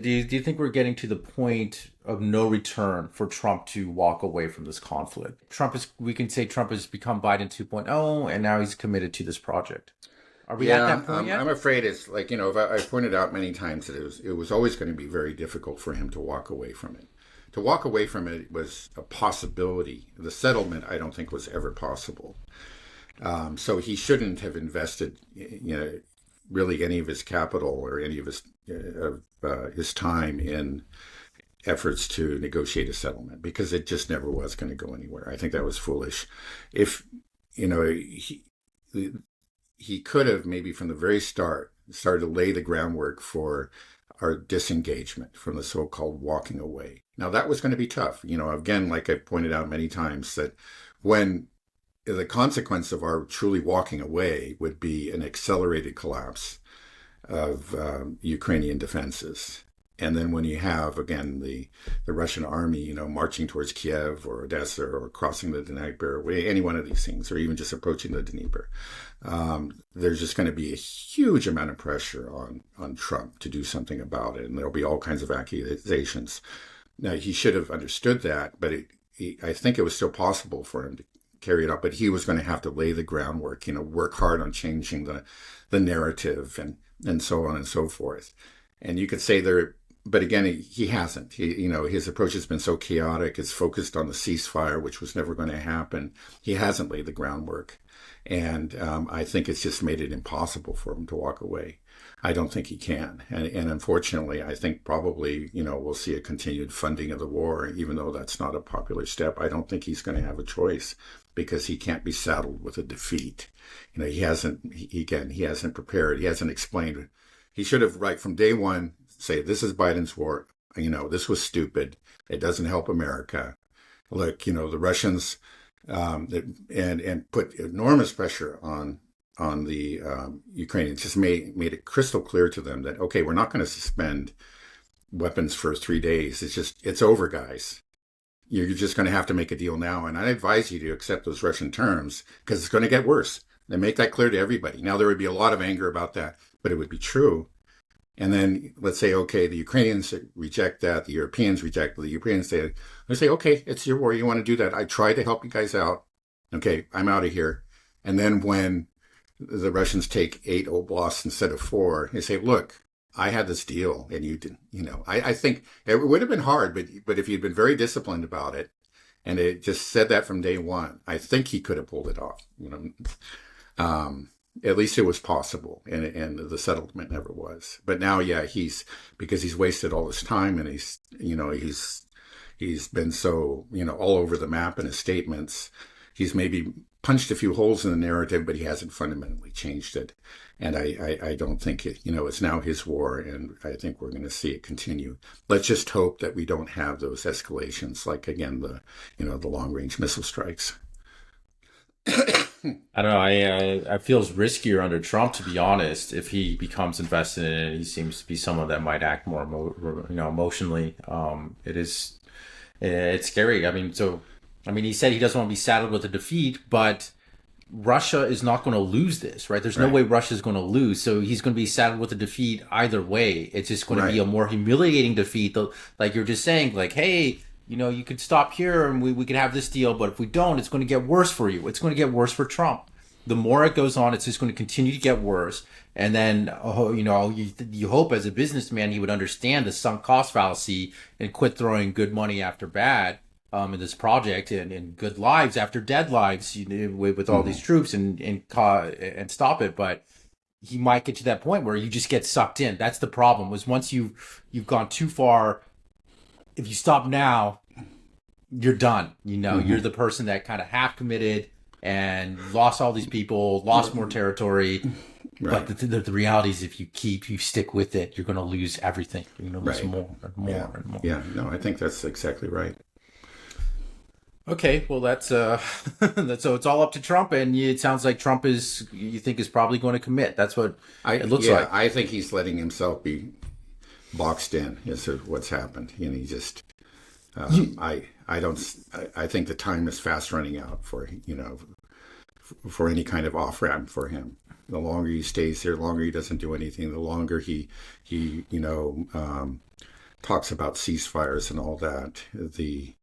Do you think we're getting to the point of no return for Trump to walk away from this conflict? We can say Trump has become Biden 2.0, and now he's committed to this project. Are we at Yeah, that point I'm yet? afraid it's like, I pointed out many times that it was always going to be very difficult for him to walk away from it. To walk away from it was a possibility. The settlement, I don't think, was ever possible. So he shouldn't have invested, really any of his capital or any of his time in efforts to negotiate a settlement because it just never was going to go anywhere. I think that was foolish. If you know he could have maybe from the very start started to lay the groundwork for our disengagement from the so-called walking away. Now that was going to be tough. Again, like I pointed out many times, that when the consequence of our truly walking away would be an accelerated collapse of Ukrainian defenses. And then when you have, again, the Russian army, marching towards Kiev or Odessa or crossing the Dnieper, any one of these things, or even just approaching the Dnieper, there's just going to be a huge amount of pressure on Trump to do something about it. And there'll be all kinds of accusations. Now, he should have understood that, but I think it was still possible for him to carry it out. But he was going to have to lay the groundwork, work hard on changing the narrative and so on and so forth. And you could say but again, he hasn't. His approach has been so chaotic. It's focused on the ceasefire, which was never going to happen. He hasn't laid the groundwork, and I think it's just made it impossible for him to walk away. I don't think he can, and unfortunately, I think probably we'll see a continued funding of the war, even though that's not a popular step. I don't think he's going to have a choice because he can't be saddled with a defeat. He hasn't prepared. He hasn't explained. He should have, right from day one, say, this is Biden's war. This was stupid. It doesn't help America. Look, the Russians, and put enormous pressure on the Ukrainians. Just made it crystal clear to them that, okay, we're not going to suspend weapons for 3 days. It's over, guys. You're just going to have to make a deal now. And I advise you to accept those Russian terms because it's going to get worse. They make that clear to everybody. Now, there would be a lot of anger about that, but it would be true. And then let's say, okay, the Ukrainians reject that, the Europeans reject it, the Ukrainians say, okay, it's your war, you want to do that. I tried to help you guys out. Okay, I'm out of here. And then when the Russians take 8 oblasts instead of 4, they say, look, I had this deal and you didn't, I think it would have been hard, but if you'd been very disciplined about it and it just said that from day one, I think he could have pulled it off. At least it was possible, and the settlement never was. But now, yeah, because he's wasted all his time, and he's been so all over the map in his statements. He's maybe punched a few holes in the narrative, but he hasn't fundamentally changed it. And I don't think it's now his war, and I think we're going to see it continue. Let's just hope that we don't have those escalations, like again the long range missile strikes. I don't know. I feels riskier under Trump, to be honest. If he becomes invested in it, he seems to be someone that might act more, emotionally. It's scary. He said he doesn't want to be saddled with a defeat, but Russia is not going to lose this, right? There's no Right. way Russia is going to lose, so he's going to be saddled with a defeat either way. It's just going to be Right. a more humiliating defeat. Like you're just saying, like, hey, you could stop here and we could have this deal, but if we don't, it's going to get worse for you. It's going to get worse for Trump. The more it goes on, it's just going to continue to get worse. And then, you hope as a businessman he would understand the sunk cost fallacy and quit throwing good money after bad in this project and good lives after dead lives, with all these troops and stop it. But he might get to that point where you just get sucked in. That's the problem. Was once you've gone too far. If you stop now, you're done. You're the person that kind of half committed and lost all these people, lost more territory. Right. But the reality is, if you stick with it, you're going to lose everything. You're going to lose Right. more and more Yeah. and more. Yeah. No, I think that's exactly right. Okay, well that's so it's all up to Trump, and it sounds like Trump you think is probably going to commit. That's what it looks like. I think he's letting himself be boxed in. Is what's happened, and he just. I think the time is fast running out for any kind of off ramp for him. The longer he stays there, the longer he doesn't do anything, the longer he talks about ceasefires and all that. The